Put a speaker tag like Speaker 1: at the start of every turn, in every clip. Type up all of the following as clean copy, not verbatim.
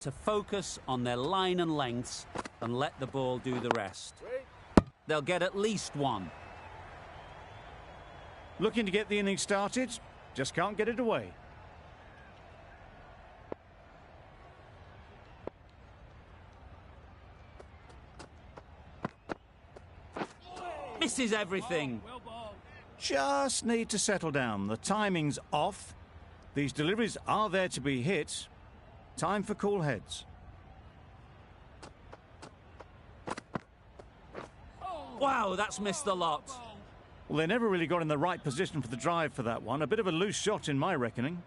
Speaker 1: to focus on their line and lengths and let the ball do the rest. They'll get at least one.
Speaker 2: Looking to get the innings started, just can't get it away.
Speaker 1: Misses everything.
Speaker 2: Just need to settle down. The timing's off. These deliveries are there to be hit. Time for cool heads.
Speaker 1: Wow, that's missed the lot.
Speaker 2: Well, they never really got in the right position for the drive for that one. A bit of a loose shot in my reckoning.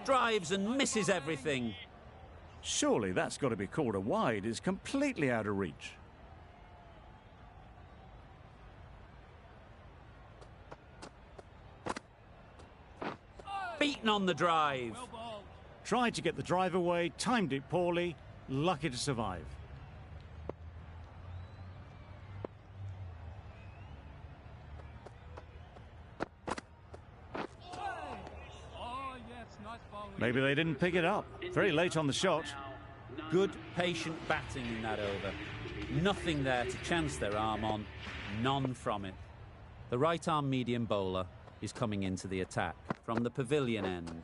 Speaker 1: Drives and misses everything.
Speaker 2: Surely that's got to be called a wide. It's completely out of reach.
Speaker 1: Beaten on the drive.
Speaker 2: Tried to get the drive away, timed it poorly, lucky to survive. Maybe they didn't pick it up. Very late on the shot.
Speaker 1: Good, patient batting in that over. Nothing there to chance their arm on. None from it. The right-arm medium bowler is coming into the attack from the pavilion end.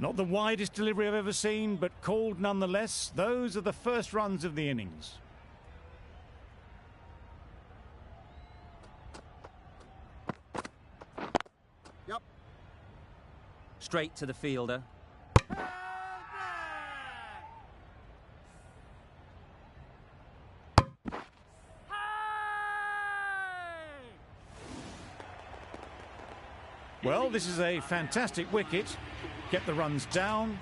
Speaker 2: Not the widest delivery I've ever seen, but called nonetheless. Those are the first runs of the innings.
Speaker 3: Yep.
Speaker 1: Straight to the fielder.
Speaker 2: Well, this is a fantastic wicket. Kept the runs down.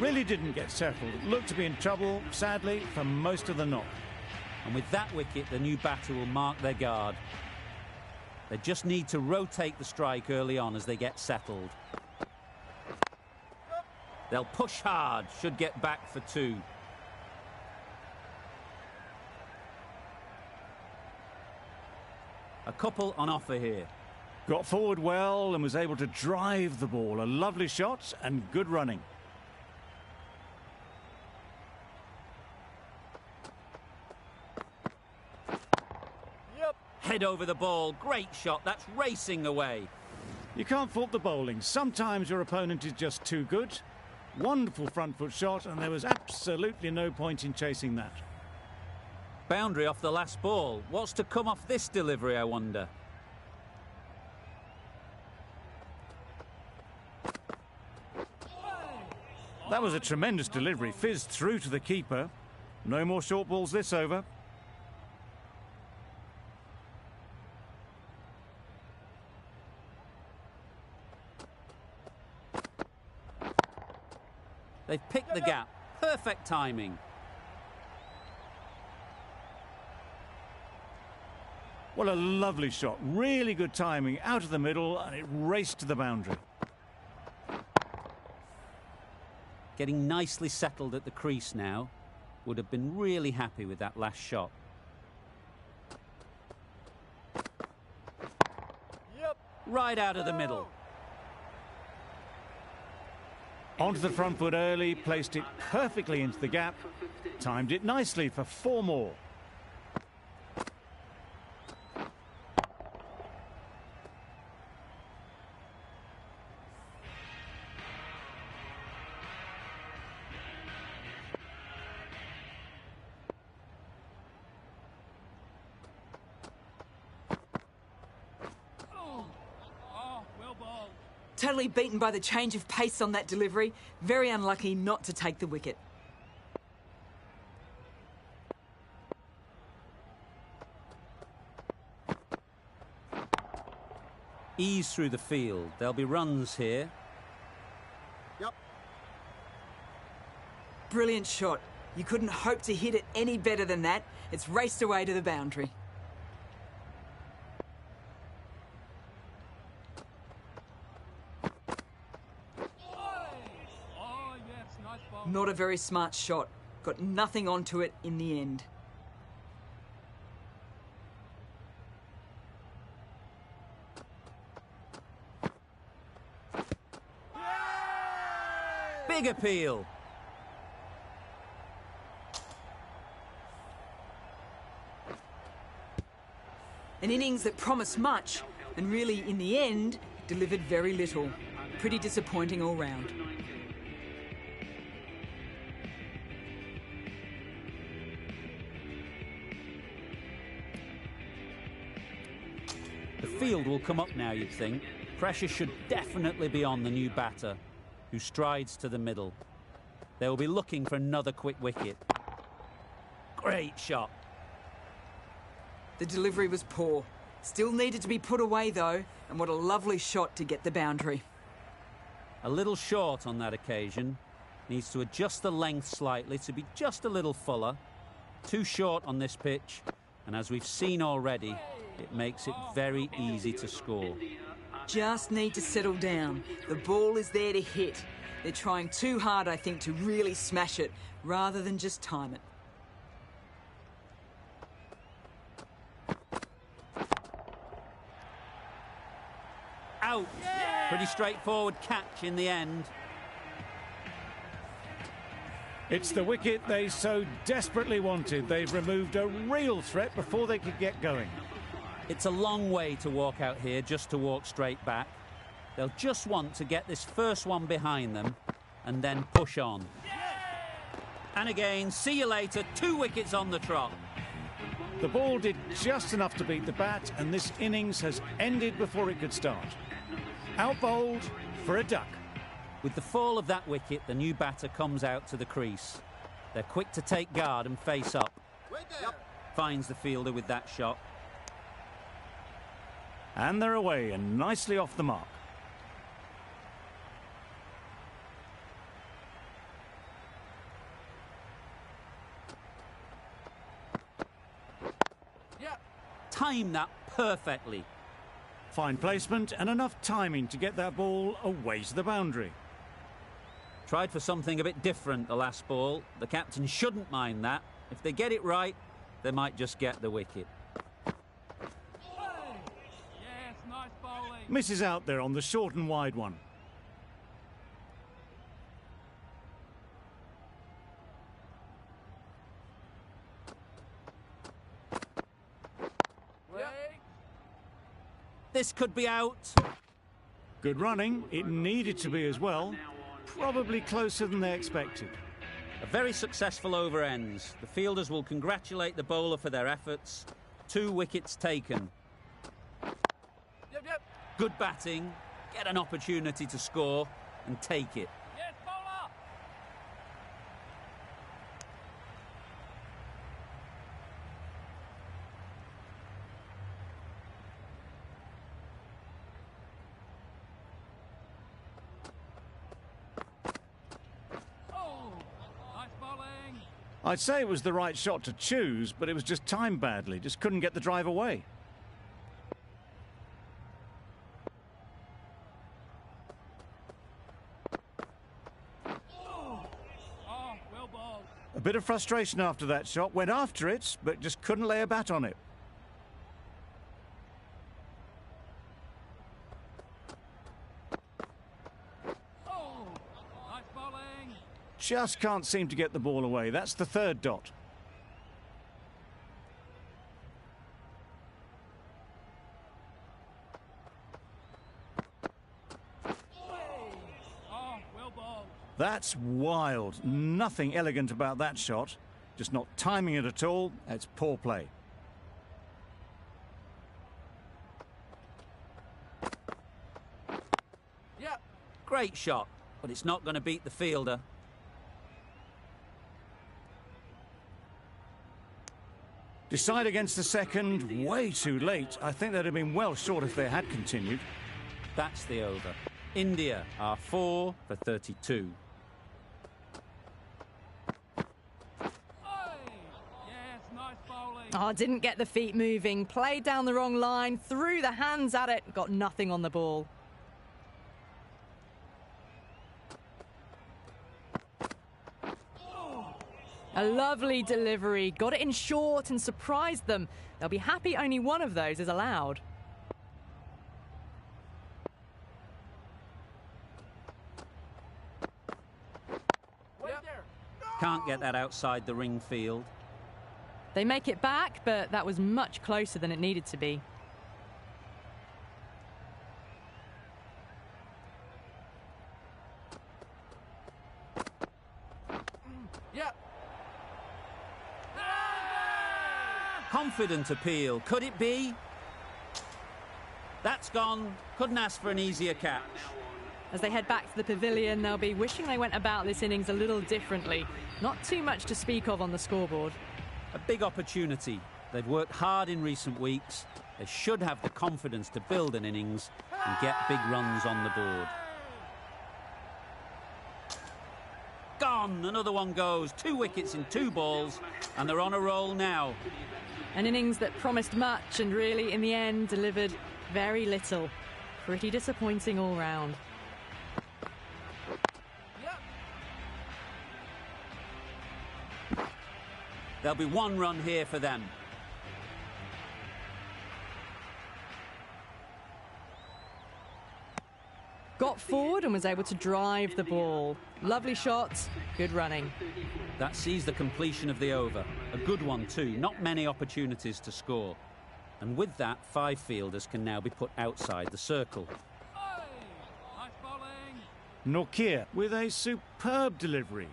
Speaker 2: Really didn't get settled. Looked to be in trouble, sadly, for most of the knock.
Speaker 1: And with that wicket, the new batter will mark their guard. They just need to rotate the strike early on as they get settled. They'll push hard, should get back for two. A couple on offer here.
Speaker 2: Got forward well and was able to drive the ball. A lovely shot and good running.
Speaker 3: Yep.
Speaker 1: Head over the ball. Great shot. That's racing away.
Speaker 2: You can't fault the bowling. Sometimes your opponent is just too good. Wonderful front foot shot, and there was absolutely no point in chasing that.
Speaker 1: Boundary off the last ball. What's to come off this delivery, I wonder?
Speaker 2: That was a tremendous delivery. Fizzed through to the keeper. No more short balls this over.
Speaker 1: They've picked the gap. Perfect timing.
Speaker 2: What a lovely shot. Really good timing. Out of the middle, and it raced to the boundary.
Speaker 1: Getting nicely settled at the crease now. Would have been really happy with that last shot.
Speaker 3: Yep.
Speaker 1: Right out of the middle.
Speaker 2: Onto the front foot early, placed it perfectly into the gap. Timed it nicely for four more.
Speaker 4: Totally beaten by the change of pace on that delivery. Very unlucky not to take the wicket.
Speaker 1: Ease through the field. There'll be runs here.
Speaker 3: Yep.
Speaker 4: Brilliant shot. You couldn't hope to hit it any better than that. It's raced away to the boundary. Not a very smart shot. Got nothing onto it in the end.
Speaker 1: Big appeal.
Speaker 4: An innings that promised much and really, in the end, delivered very little. Pretty disappointing all round.
Speaker 1: The field will come up now, you'd think. Pressure should definitely be on the new batter, who strides to the middle. They will be looking for another quick wicket. Great shot.
Speaker 4: The delivery was poor. Still needed to be put away, though, and what a lovely shot to get the boundary.
Speaker 1: A little short on that occasion. Needs to adjust the length slightly to be just a little fuller. Too short on this pitch, and as we've seen already, it makes it very easy to score.
Speaker 4: Just need to settle down. The ball is there to hit. They're trying too hard, I think, to really smash it, rather than just time it.
Speaker 1: Out. Pretty straightforward catch in the end.
Speaker 2: It's the wicket they so desperately wanted. They've removed a real threat before they could get going.
Speaker 1: It's a long way to walk out here just to walk straight back. They'll just want to get this first one behind them and then push on. And again, see you later, 2 wickets on the trot.
Speaker 2: The ball did just enough to beat the bat, and this innings has ended before it could start. Out bowled for a duck.
Speaker 1: With the fall of that wicket, the new batter comes out to the crease. They're quick to take guard and face up. Finds the fielder with that shot.
Speaker 2: And they're away and nicely off the mark.
Speaker 1: Time that perfectly.
Speaker 2: Fine placement and enough timing to get that ball away to the boundary.
Speaker 1: Tried for something a bit different the last ball. The captain shouldn't mind that. If they get it right, they might just get the wicket.
Speaker 2: Misses out there on the short and wide one.
Speaker 1: This could be out.
Speaker 2: Good running. It needed to be as well. Probably closer than they expected.
Speaker 1: A very successful over ends. The fielders will congratulate the bowler for their efforts. 2 wickets taken. Good batting, get an opportunity to score and take it.
Speaker 3: Yes, bowler! Oh, nice bowling.
Speaker 2: I'd say it was the right shot to choose, but it was just timed badly. Just couldn't get the drive away. A bit of frustration after that shot. Went after it, but just couldn't lay a bat on it.
Speaker 3: Oh, nice bowling.
Speaker 2: Just can't seem to get the ball away. That's the 3rd dot. That's wild. Nothing elegant about that shot. Just not timing it at all. It's poor play.
Speaker 3: Yep.
Speaker 1: Great shot, but it's not going to beat the fielder.
Speaker 2: Decide against the second. Way too late. I think they'd have been well short if they had continued.
Speaker 1: That's the over. India are 4 for 32.
Speaker 5: Oh, didn't get the feet moving, played down the wrong line, threw the hands at it, got nothing on the ball. A lovely delivery, got it in short and surprised them. They'll be happy only one of those is allowed.
Speaker 1: Can't get that outside the ring field.
Speaker 5: They make it back, but that was much closer than it needed to be.
Speaker 1: Confident appeal. Could it be? That's gone. Couldn't ask for an easier catch.
Speaker 5: As they head back to the pavilion, they'll be wishing they went about this innings a little differently. Not too much to speak of on the scoreboard.
Speaker 1: A big opportunity. They've worked hard in recent weeks. They should have the confidence to build an innings and get big runs on the board. Gone. Another one goes. 2 wickets in 2 balls, and they're on a roll now.
Speaker 5: An innings that promised much and really, in the end, delivered very little. Pretty disappointing all round.
Speaker 1: There'll be 1 run here for them.
Speaker 5: Got forward and was able to drive the ball. Lovely shots, good running.
Speaker 1: That sees the completion of the over. A good one too, not many opportunities to score. And with that, 5 fielders can now be put outside the circle.
Speaker 3: Hey! Nice bowling.
Speaker 2: Nortje with a superb delivery.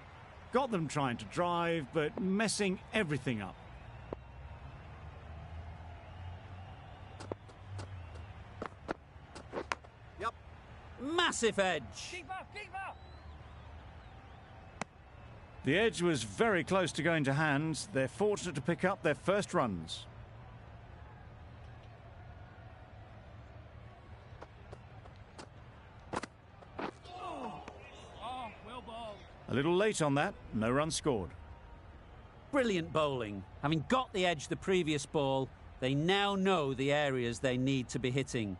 Speaker 2: Got them trying to drive, but messing everything up.
Speaker 1: Massive edge.
Speaker 3: Keeper, keeper.
Speaker 2: The edge was very close to going to hands. They're fortunate to pick up their first runs.
Speaker 3: Oh, well bowled.
Speaker 2: A little late on that, no run scored.
Speaker 1: Brilliant bowling. Having got the edge the previous ball, they now know the areas they need to be hitting.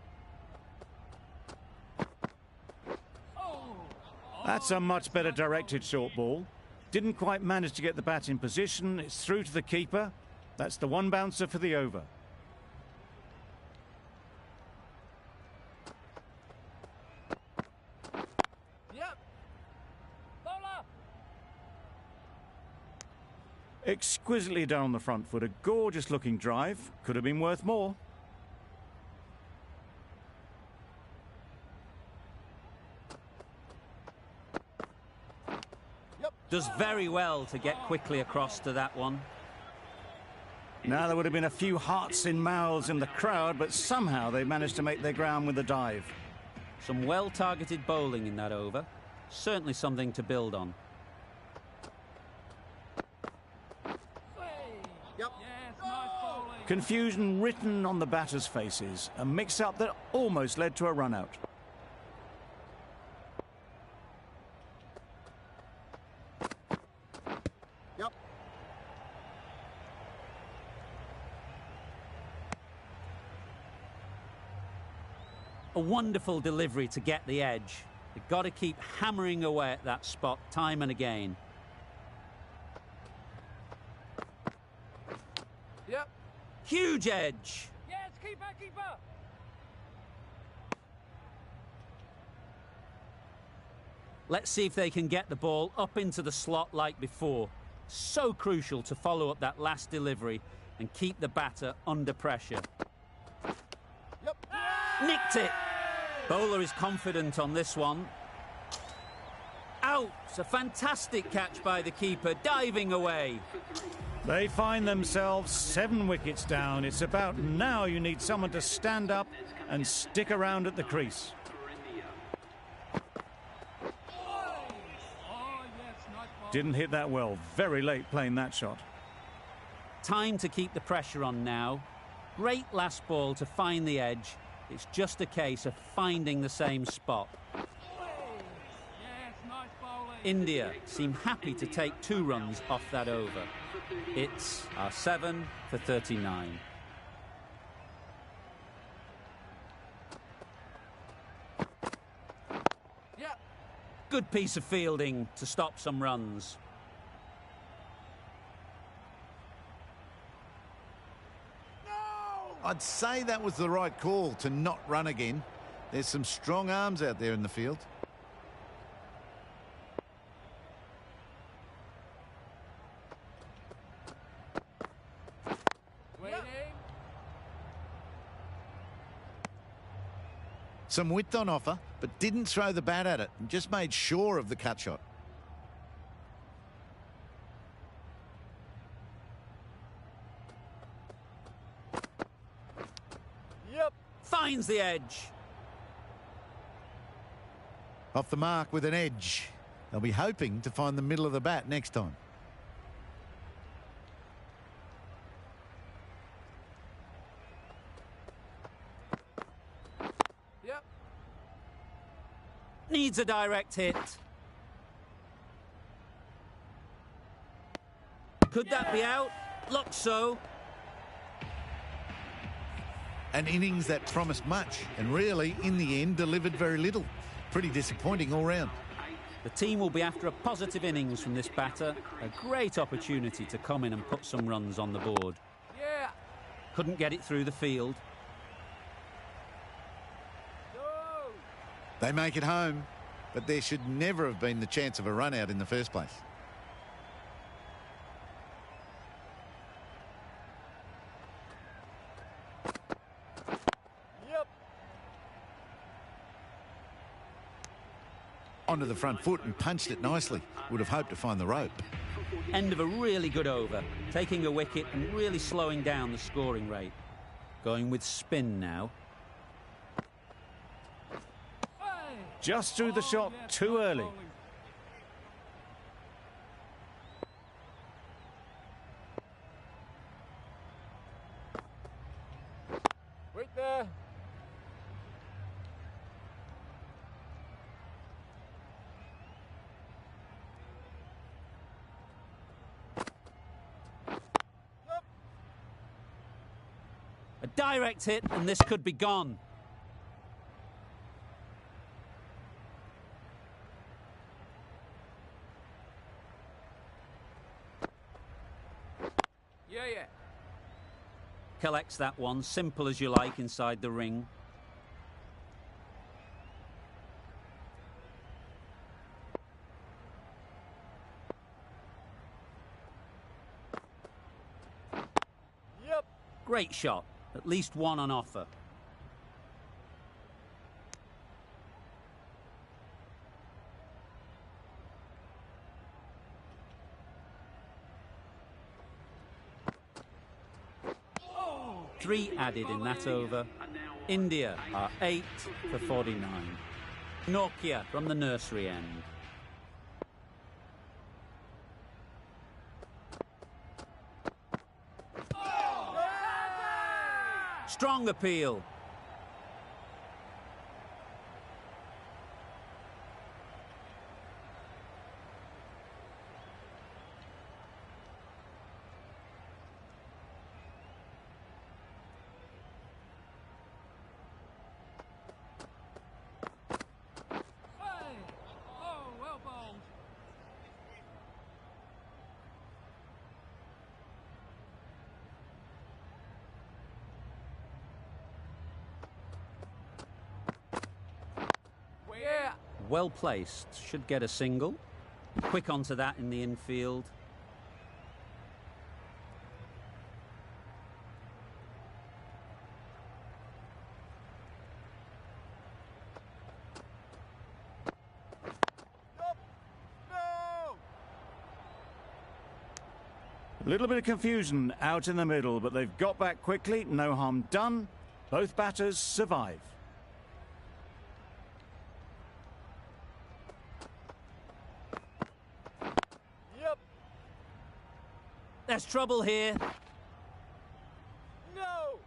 Speaker 2: That's a much better directed short ball. Didn't quite manage to get the bat in position. It's through to the keeper. That's the 1 bouncer for the over.
Speaker 3: Yep. Bowler.
Speaker 2: Exquisitely done on the front foot. A gorgeous looking drive. Could have been worth more.
Speaker 1: Does very well to get quickly across to that one.
Speaker 2: Now there would have been a few hearts in mouths in the crowd, but somehow they managed to make their ground with the dive.
Speaker 1: Some well-targeted bowling in that over. Certainly something to build on.
Speaker 3: Yes, nice bowling.
Speaker 2: Confusion written on the batters' faces. A mix-up that almost led to a run-out.
Speaker 1: A wonderful delivery to get the edge. They've got to keep hammering away at that spot time and again.
Speaker 3: Yep.
Speaker 1: Huge edge.
Speaker 3: Yes, keeper, keeper.
Speaker 1: Let's see if they can get the ball up into the slot like before. So crucial to follow up that last delivery and keep the batter under pressure. Nicked it. Bowler is confident on this one. Out. A fantastic catch by the keeper, diving away.
Speaker 2: They find themselves 7 wickets down. It's about now you need someone to stand up and stick around at the crease.
Speaker 3: Oh, yes, nice ball.
Speaker 2: Didn't hit that well. Very late playing that shot.
Speaker 1: Time to keep the pressure on now. Great last ball to find the edge. It's just a case of finding the same spot.
Speaker 3: Yes, nice bowling.
Speaker 1: India seem happy to take 2 runs off that over. It's our 7 for 39.
Speaker 3: Yep.
Speaker 1: Good piece of fielding to stop some runs.
Speaker 6: I'd say that was the right call to not run again. There's some strong arms out there in the field. Some width on offer, but didn't throw the bat at it and just made sure of the cut shot.
Speaker 3: Yep.
Speaker 1: Finds the edge.
Speaker 6: Off the mark with an edge. They'll be hoping to find the middle of the bat next time.
Speaker 3: Yep.
Speaker 1: Needs a direct hit. Could that be out? Looks so.
Speaker 6: An innings that promised much and really, in the end, delivered very little. Pretty disappointing all round.
Speaker 1: The team will be after a positive innings from this batter. A great opportunity to come in and put some runs on the board.
Speaker 3: Yeah.
Speaker 1: Couldn't get it through the field.
Speaker 3: Go.
Speaker 6: They make it home, but there should never have been the chance of a run out in the first place.
Speaker 3: Yep.
Speaker 6: Onto the front foot and punched it nicely. Would have hoped to find the rope.
Speaker 1: End of a really good over. Taking a wicket and really slowing down the scoring rate. Going with spin now.
Speaker 3: Hey.
Speaker 2: Just threw the
Speaker 3: Oh,
Speaker 2: shot
Speaker 3: yes,
Speaker 2: too
Speaker 3: nice
Speaker 2: early.
Speaker 3: bowling. Wait there. Yep.
Speaker 1: A direct hit and this could be gone.
Speaker 3: Yeah, yeah.
Speaker 1: Collects that one, simple as you like, inside the ring.
Speaker 3: Yep.
Speaker 1: Great shot. At least one on offer. Three added in that over. India are 8 for 49. Nokia from the nursery end. Strong appeal.
Speaker 3: Hey. Oh, well bowled. Yeah.
Speaker 1: Well placed. Should get a single. Quick onto that in the infield.
Speaker 3: Yup. No.
Speaker 2: A little bit of confusion out in the middle, but they've got back quickly. No harm done. Both batters survive.
Speaker 3: Yep.
Speaker 1: There's trouble here.
Speaker 3: No.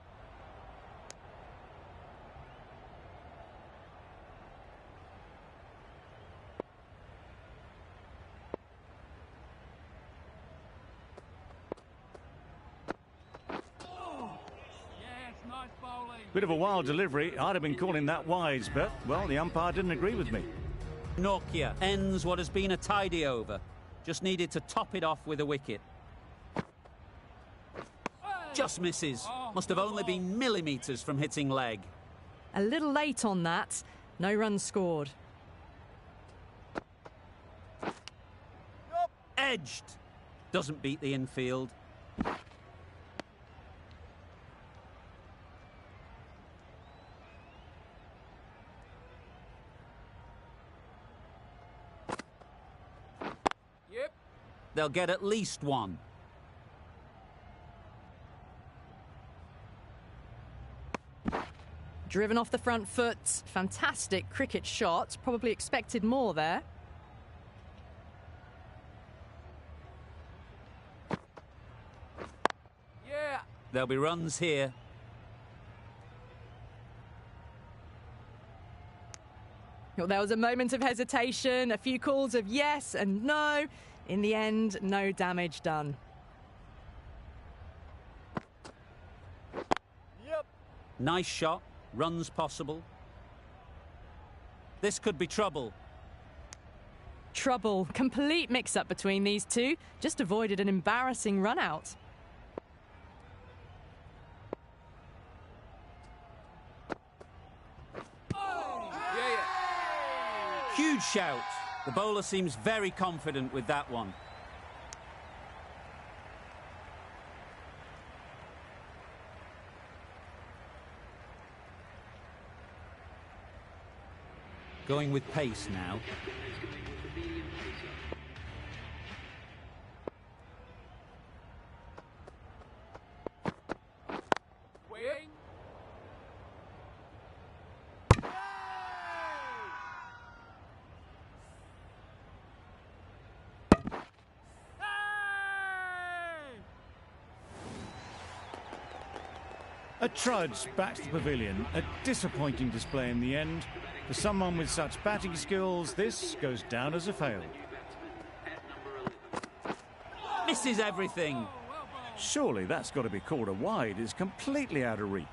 Speaker 3: Yes, nice bowling.
Speaker 2: Bit of a wild delivery. I'd have been calling that wise, but, well, the umpire didn't agree with me.
Speaker 1: Nokia ends what has been a tidy over. Just needed to top it off with a wicket. Just misses. Must have only been millimetres from hitting leg.
Speaker 5: A little late on that. No runs scored.
Speaker 3: Yup.
Speaker 1: Edged. Doesn't beat the infield. they'll get at least one.
Speaker 5: Driven off the front foot. Fantastic cricket shot. Probably expected more there.
Speaker 3: Yeah.
Speaker 1: There'll be runs here.
Speaker 5: Well, there was a moment of hesitation, a few calls of yes and no. In the end, no damage done.
Speaker 3: Yep.
Speaker 1: Nice shot. Runs possible. This could be trouble.
Speaker 5: Trouble. Complete mix-up between these two. Just avoided an embarrassing run-out.
Speaker 1: Huge shout. The bowler seems very confident with that one. Going with pace now.
Speaker 3: Waiting.
Speaker 2: A trudge back to the pavilion. A disappointing display in the end. For someone with such batting skills, this goes down as a fail.
Speaker 1: Misses everything.
Speaker 2: Surely that's got to be called a wide. It's completely out of reach.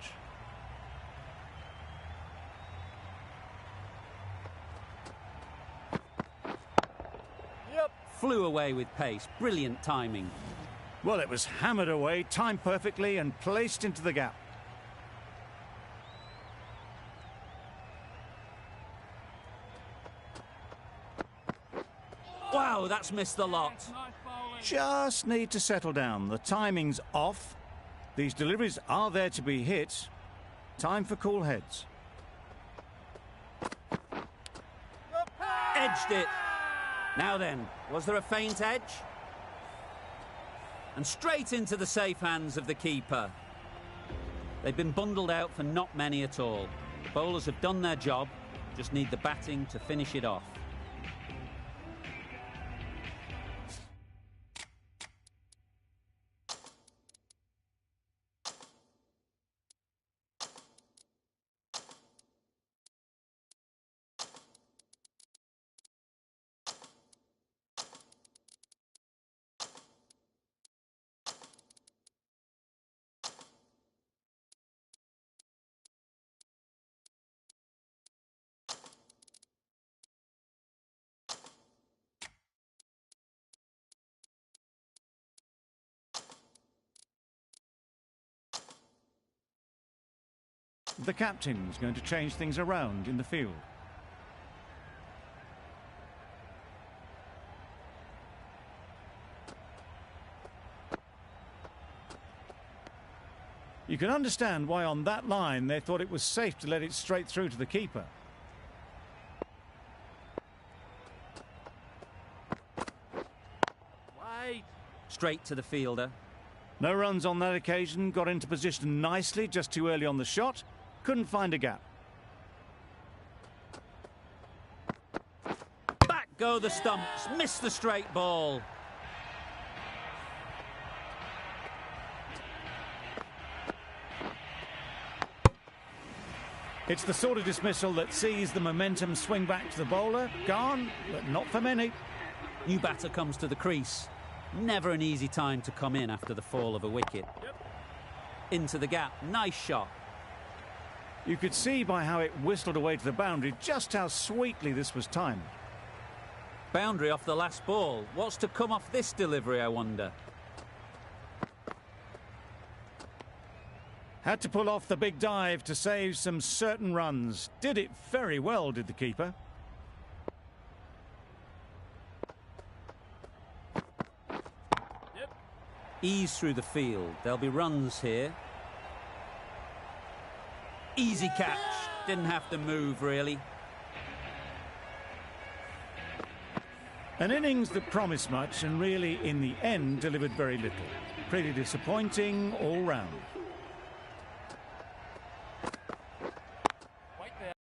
Speaker 3: Yep.
Speaker 1: Flew away with pace. Brilliant timing.
Speaker 2: Well, it was hammered away, timed perfectly and placed into the gap.
Speaker 1: Wow, that's missed the lot.
Speaker 3: Nice bowling.
Speaker 2: Just need to settle down. The timing's off. These deliveries are there to be hit. Time for cool heads.
Speaker 1: Edged it. Now then, was there a faint edge? And straight into the safe hands of the keeper. They've been bundled out for not many at all. The bowlers have done their job, just need the batting to finish it off.
Speaker 2: The captain's going to change things around in the field. You can understand why on that line they thought it was safe to let it straight through to the keeper.
Speaker 3: Wait.
Speaker 1: Straight to the fielder.
Speaker 2: No runs on that occasion, got into position nicely, just too early on the shot. Couldn't find a gap.
Speaker 1: Back go the stumps. Missed the straight ball.
Speaker 2: It's the sort of dismissal that sees the momentum swing back to the bowler. Gone, but not for many.
Speaker 1: New batter comes to the crease. Never an easy time to come in after the fall of a wicket. Into the gap. Nice shot.
Speaker 2: You could see by how it whistled away to the boundary just how sweetly this was timed.
Speaker 1: Boundary off the last ball. What's to come off this delivery, I wonder?
Speaker 2: Had to pull off the big dive to save some certain runs. Did it very well, did the keeper.
Speaker 1: Ease through the field. There'll be runs here. Easy catch. Didn't have to move, really.
Speaker 2: An innings that promised much and really, in the end, delivered very little. Pretty disappointing all round.
Speaker 3: Wait there.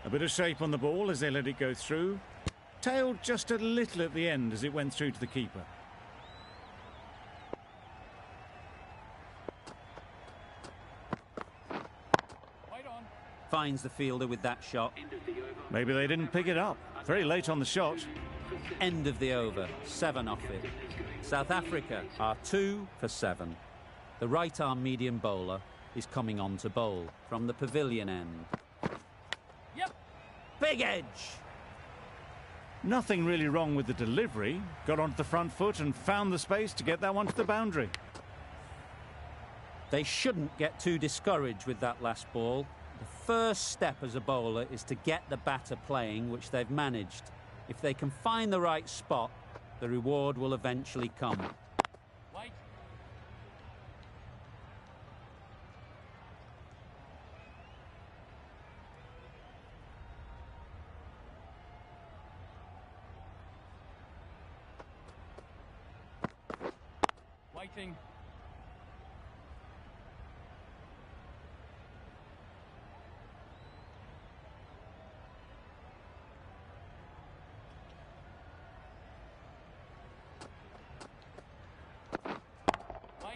Speaker 2: A bit of shape on the ball as they let it go through. Tailed just a little at the end as it went through to the keeper.
Speaker 3: Wait on.
Speaker 1: Finds the fielder with that shot.
Speaker 2: Maybe they didn't pick it up. Very late on the shot.
Speaker 1: End of the over, 7 off it. South Africa are 2 for 7. The right-arm medium bowler is coming on to bowl from the pavilion end.
Speaker 3: Yep.
Speaker 1: Big edge!
Speaker 2: Nothing really wrong with the delivery. Got onto the front foot and found the space to get that one to the boundary.
Speaker 1: They shouldn't get too discouraged with that last ball. The first step as a bowler is to get the batter playing, which they've managed. If they can find the right spot, the reward will eventually come.
Speaker 3: Wait. Waiting.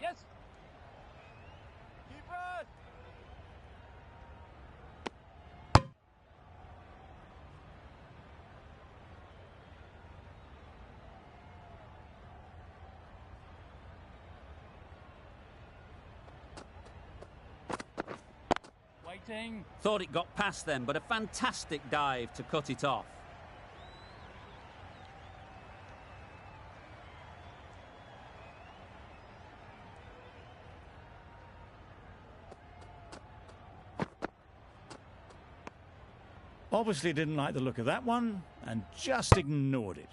Speaker 3: Yes. Keep it. Waiting.
Speaker 1: Thought it got past them, but a fantastic dive to cut it off.
Speaker 2: Obviously didn't like the look of that one and just ignored it.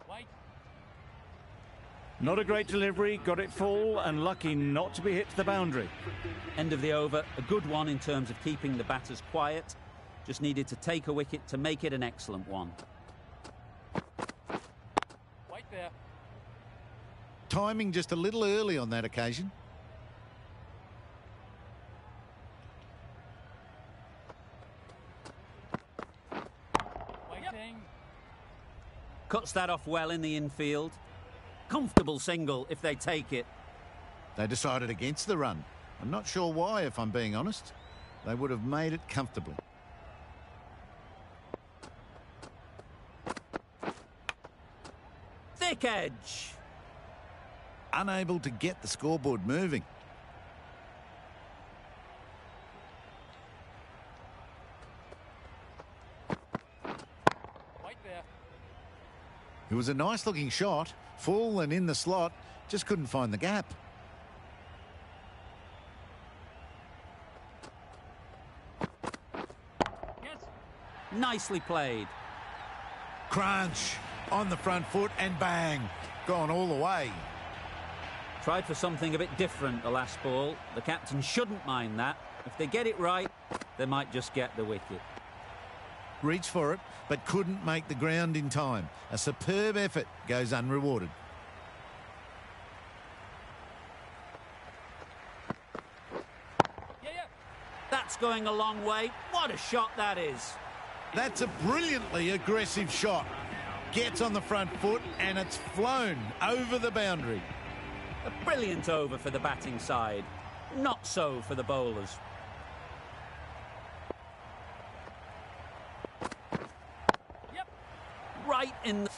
Speaker 3: Wait.
Speaker 2: Not a great delivery, got it full and lucky not to be hit to the boundary.
Speaker 1: End of the over, a good one in terms of keeping the batters quiet. Just needed to take a wicket to make it an excellent one.
Speaker 3: Wait there.
Speaker 6: Timing just a little early on that occasion.
Speaker 1: Cuts that off well in the infield. Comfortable single if they take it.
Speaker 6: They decided against the run. I'm not sure why, if I'm being honest. They would have made it comfortably.
Speaker 1: Thick edge.
Speaker 6: Unable to get the scoreboard moving.
Speaker 3: White there.
Speaker 6: It was a nice looking shot, full and in the slot, just couldn't find the gap.
Speaker 3: Yes.
Speaker 1: Nicely played.
Speaker 6: Crunch on the front foot and bang, gone all the way.
Speaker 1: Tried for something a bit different the last ball. The captain shouldn't mind that. If they get it right, they might just get the wicket.
Speaker 6: Reached for it, but couldn't make the ground in time. A superb effort goes unrewarded.
Speaker 3: Yeah, yeah.
Speaker 1: That's going a long way. What a shot that is.
Speaker 6: That's a brilliantly aggressive shot. Gets on the front foot and it's flown over the boundary.
Speaker 1: A brilliant over for the batting side. Not so for the bowlers.
Speaker 3: Yep.
Speaker 1: Right in the...